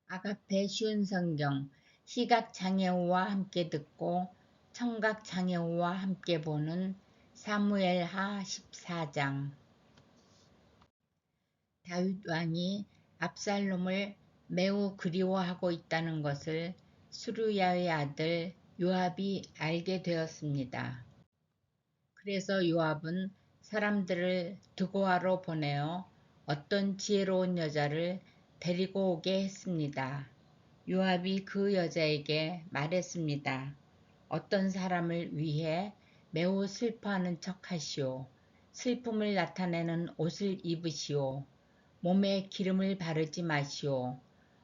아가페 쉬운 성경, 시각장애우와 함께 듣고 청각장애우와 함께 보는 사무엘하 14장. 다윗 왕이 압살롬을 매우 그리워하고 있다는 것을 스루야의 아들 요압이 알게 되었습니다. 그래서 요압은 사람들을 드고아로 보내어 어떤 지혜로운 여자를 데리고 오게 했습니다. 요압이 그 여자에게 말했습니다. 어떤 사람을 위해 매우 슬퍼하는 척 하시오. 슬픔을 나타내는 옷을 입으시오. 몸에 기름을 바르지 마시오.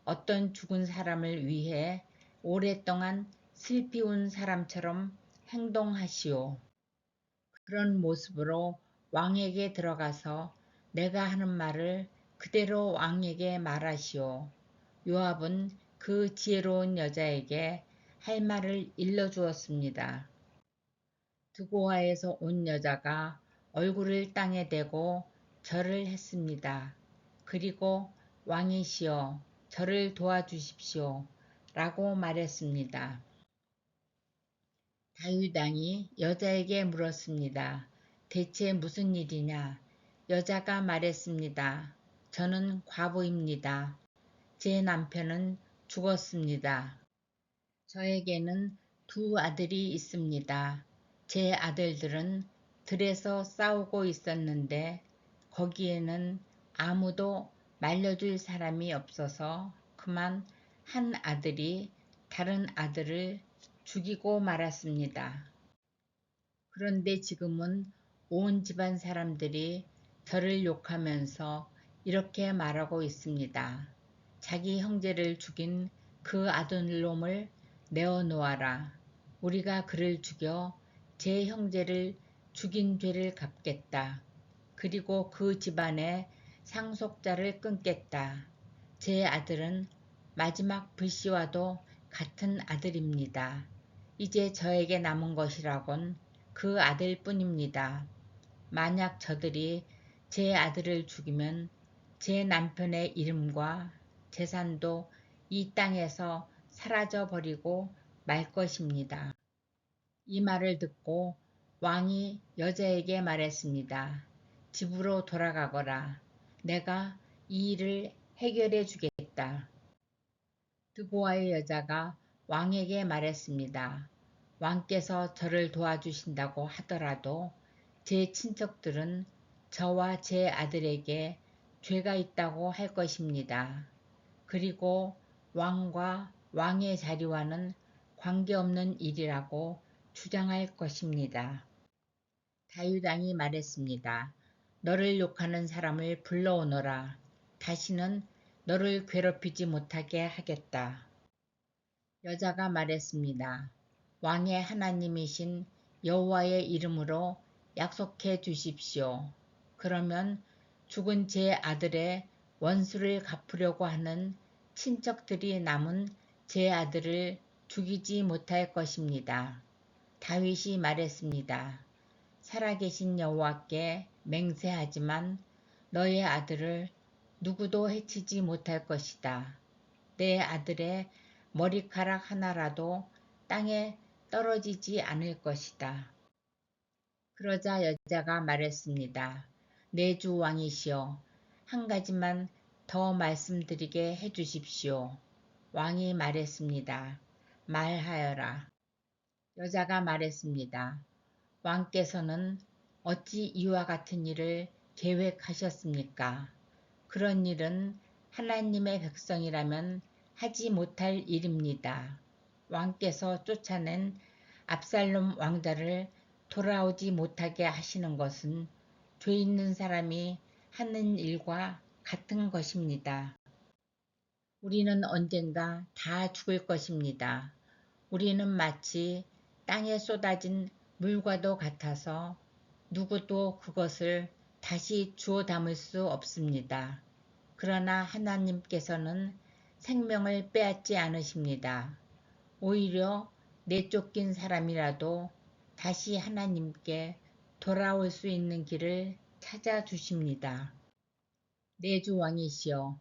어떤 죽은 사람을 위해 오랫동안 슬피 운 사람처럼 행동하시오. 그런 모습으로 왕에게 들어가서 내가 하는 말을 그대로 왕에게 말하시오. 요압은 그 지혜로운 여자에게 할 말을 일러주었습니다. 드고아에서 온 여자가 얼굴을 땅에 대고 절을 했습니다. 그리고 왕이시여 저를 도와주십시오 라고 말했습니다. 다윗 왕이 여자에게 물었습니다. 대체 무슨 일이냐? 여자가 말했습니다. 저는 과부입니다. 제 남편은 죽었습니다. 저에게는 두 아들이 있습니다. 제 아들들은 들에서 싸우고 있었는데 거기에는 아무도 말려줄 사람이 없어서 그만 한 아들이 다른 아들을 죽이고 말았습니다. 그런데 지금은 온 집안 사람들이 저를 욕하면서 이렇게 말하고 있습니다. 자기 형제를 죽인 그 아들놈을 내어놓아라. 우리가 그를 죽여 제 형제를 죽인 죄를 갚겠다. 그리고 그 집안의 상속자를 끊겠다. 제 아들은 마지막 불씨와도 같은 아들입니다. 이제 저에게 남은 것이라곤 그 아들뿐입니다. 만약 저들이 제 아들을 죽이면 제 남편의 이름과 재산도 이 땅에서 사라져 버리고 말 것입니다. 이 말을 듣고 왕이 여자에게 말했습니다. 집으로 돌아가거라. 내가 이 일을 해결해 주겠다. 드고아의 여자가 왕에게 말했습니다. 왕께서 저를 도와주신다고 하더라도 제 친척들은 저와 제 아들에게 죄가 있다고 할 것입니다. 그리고 왕과 왕의 자리와는 관계없는 일이라고 주장할 것입니다. 다윗 왕이 말했습니다. 너를 욕하는 사람을 불러오너라. 다시는 너를 괴롭히지 못하게 하겠다. 여자가 말했습니다. 왕의 하나님이신 여호와의 이름으로 약속해 주십시오. 그러면 죽은 제 아들의 원수를 갚으려고 하는 친척들이 남은 제 아들을 죽이지 못할 것입니다. 다윗이 말했습니다. 살아계신 여호와께 맹세하지만 너의 아들을 누구도 해치지 못할 것이다. 내 아들의 머리카락 하나라도 땅에 떨어지지 않을 것이다. 그러자 여자가 말했습니다. 내 주 왕이시여, 한 가지만 더 말씀드리게 해주십시오. 왕이 말했습니다. 말하여라. 여자가 말했습니다. 왕께서는 어찌 이와 같은 일을 계획하셨습니까? 그런 일은 하나님의 백성이라면 하지 못할 일입니다. 왕께서 쫓아낸 압살롬 왕자를 돌아오지 못하게 하시는 것은 죄 있는 사람이 하는 일과 같은 것입니다. 우리는 언젠가 다 죽을 것입니다. 우리는 마치 땅에 쏟아진 물과도 같아서 누구도 그것을 다시 주워 담을 수 없습니다. 그러나 하나님께서는 생명을 빼앗지 않으십니다. 오히려 내쫓긴 사람이라도 다시 하나님께 돌아올 수 있는 길을 찾아주십니다. 내 주 왕이시여,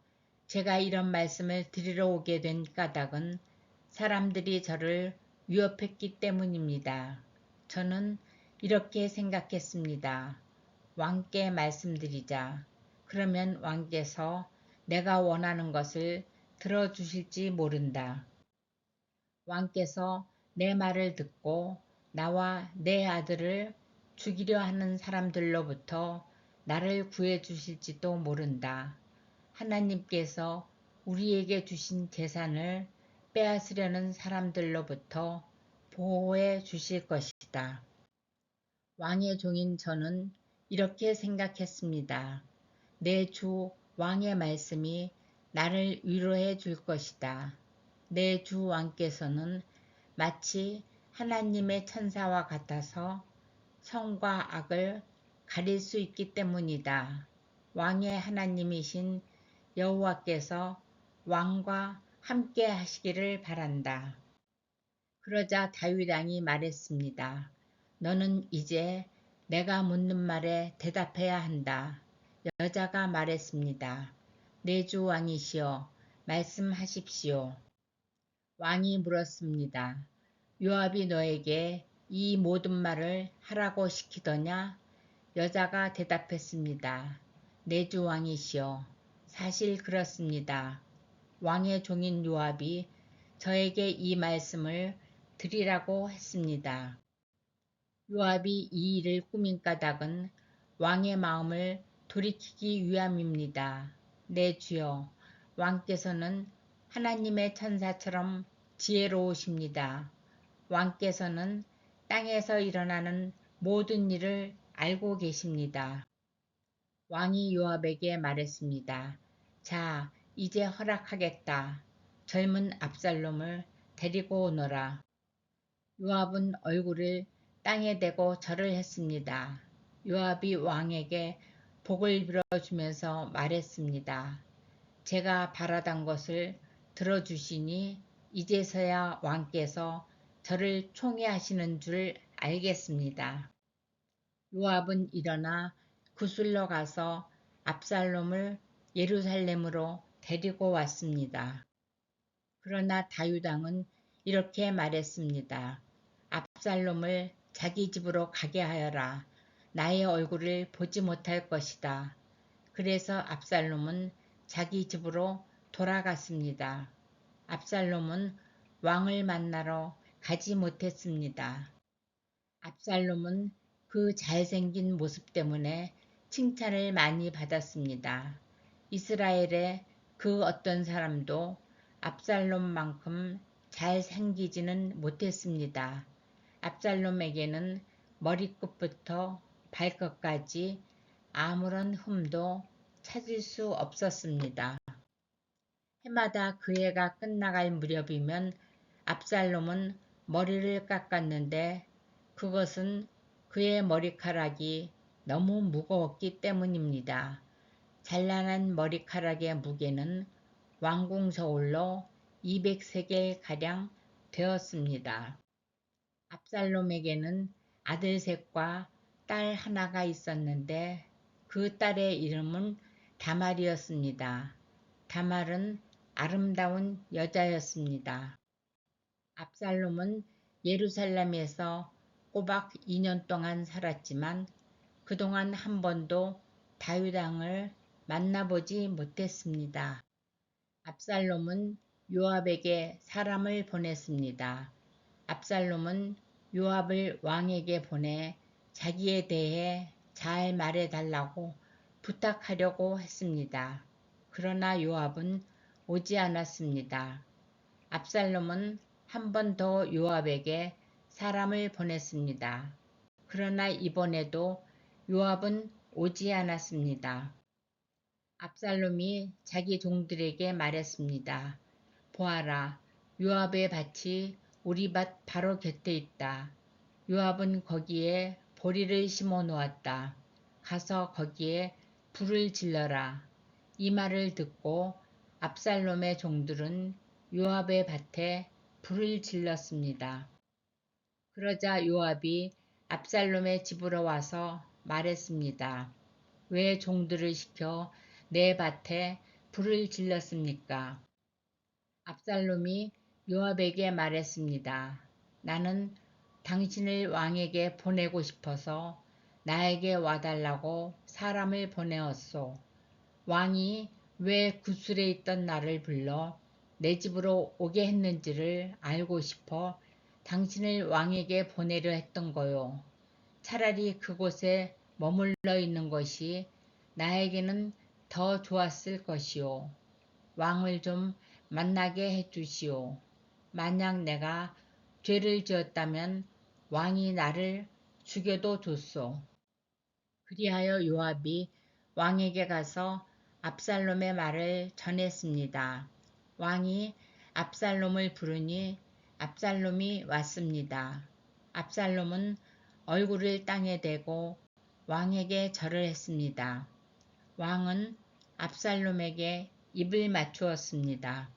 제가 이런 말씀을 드리러 오게 된 까닭은 사람들이 저를 위협했기 때문입니다. 저는 이렇게 생각했습니다. 왕께 말씀드리자. 그러면 왕께서 내가 원하는 것을 들어주실지 모른다. 왕께서 내 말을 듣고 나와 내 아들을 죽이려 하는 사람들로부터 나를 구해 주실지도 모른다. 하나님께서 우리에게 주신 재산을 빼앗으려는 사람들로부터 보호해 주실 것이다. 왕의 종인 저는 이렇게 생각했습니다. 내 주 왕의 말씀이 나를 위로해 줄 것이다. 내 주 왕께서는 마치 하나님의 천사와 같아서 선과 악을 가릴 수 있기 때문이다. 왕의 하나님이신 여호와께서 왕과 함께 하시기를 바란다. 그러자 다윗 왕이 말했습니다. 너는 이제 내가 묻는 말에 대답해야 한다. 여자가 말했습니다. 내 주 왕이시여 말씀하십시오. 왕이 물었습니다. 요압이 너에게 이 모든 말을 하라고 시키더냐? 여자가 대답했습니다. 내 주 왕이시여 사실 그렇습니다. 왕의 종인 요압이 저에게 이 말씀을 드리라고 했습니다. 요압이 이 일을 꾸민 까닭은 왕의 마음을 돌이키기 위함입니다. 내 주여, 왕께서는 하나님의 천사처럼 지혜로우십니다. 왕께서는 땅에서 일어나는 모든 일을 알고 계십니다. 왕이 요압에게 말했습니다. 자, 이제 허락하겠다. 젊은 압살롬을 데리고 오너라. 요압은 얼굴을 땅에 대고 절을 했습니다. 요압이 왕에게 복을 빌어주면서 말했습니다. 제가 바라던 것을 들어주시니 이제서야 왕께서 저를 총애하시는 줄 알겠습니다. 요압은 일어나 구슬러 가서 압살롬을 예루살렘으로 데리고 왔습니다. 그러나 다윗 왕은 이렇게 말했습니다. 압살롬을 자기 집으로 가게 하여라. 나의 얼굴을 보지 못할 것이다. 그래서 압살롬은 자기 집으로 돌아갔습니다. 압살롬은 왕을 만나러 가지 못했습니다. 압살롬은 그 잘생긴 모습 때문에 칭찬을 많이 받았습니다. 이스라엘의 그 어떤 사람도 압살롬만큼 잘생기지는 못했습니다. 압살롬에게는 머리끝부터 발끝까지 아무런 흠도 찾을 수 없었습니다. 해마다 그 해가 끝나갈 무렵이면 압살롬은 머리를 깎았는데 그것은 그의 머리카락이 너무 무거웠기 때문입니다. 찬란한 머리카락의 무게는 왕궁 저울로 200세겔가량 되었습니다. 압살롬에게는 아들 셋과 딸 하나가 있었는데 그 딸의 이름은 다말이었습니다. 다말은 아름다운 여자였습니다. 압살롬은 예루살렘에서 꼬박 2년 동안 살았지만 그동안 한 번도 다윗 왕을 만나보지 못했습니다. 압살롬은 요압에게 사람을 보냈습니다. 압살롬은 요압을 왕에게 보내 자기에 대해 잘 말해달라고 부탁하려고 했습니다. 그러나 요압은 오지 않았습니다. 압살롬은 한 번 더 요압에게 사람을 보냈습니다. 그러나 이번에도 요압은 오지 않았습니다. 압살롬이 자기 종들에게 말했습니다. 보아라, 요압의 밭이 우리 밭 바로 곁에 있다. 요압은 거기에 보리를 심어 놓았다. 가서 거기에 불을 질러라. 이 말을 듣고 압살롬의 종들은 요압의 밭에 불을 질렀습니다. 그러자 요압이 압살롬의 집으로 와서 말했습니다. 왜 종들을 시켜 내 밭에 불을 질렀습니까? 압살롬이 요압에게 말했습니다. 나는 당신을 왕에게 보내고 싶어서 나에게 와달라고 사람을 보내었소. 왕이 왜 구술에 있던 나를 불러 내 집으로 오게 했는지를 알고 싶어 당신을 왕에게 보내려 했던 거요. 차라리 그곳에 머물러 있는 것이 나에게는 더 좋았을 것이요. 왕을 좀 만나게 해주시오. 만약 내가 죄를 지었다면 왕이 나를 죽여도 좋소. 그리하여 요압이 왕에게 가서 압살롬의 말을 전했습니다. 왕이 압살롬을 부르니 압살롬이 왔습니다. 압살롬은 얼굴을 땅에 대고 왕에게 절을 했습니다. 왕은 압살롬에게 입을 맞추었습니다.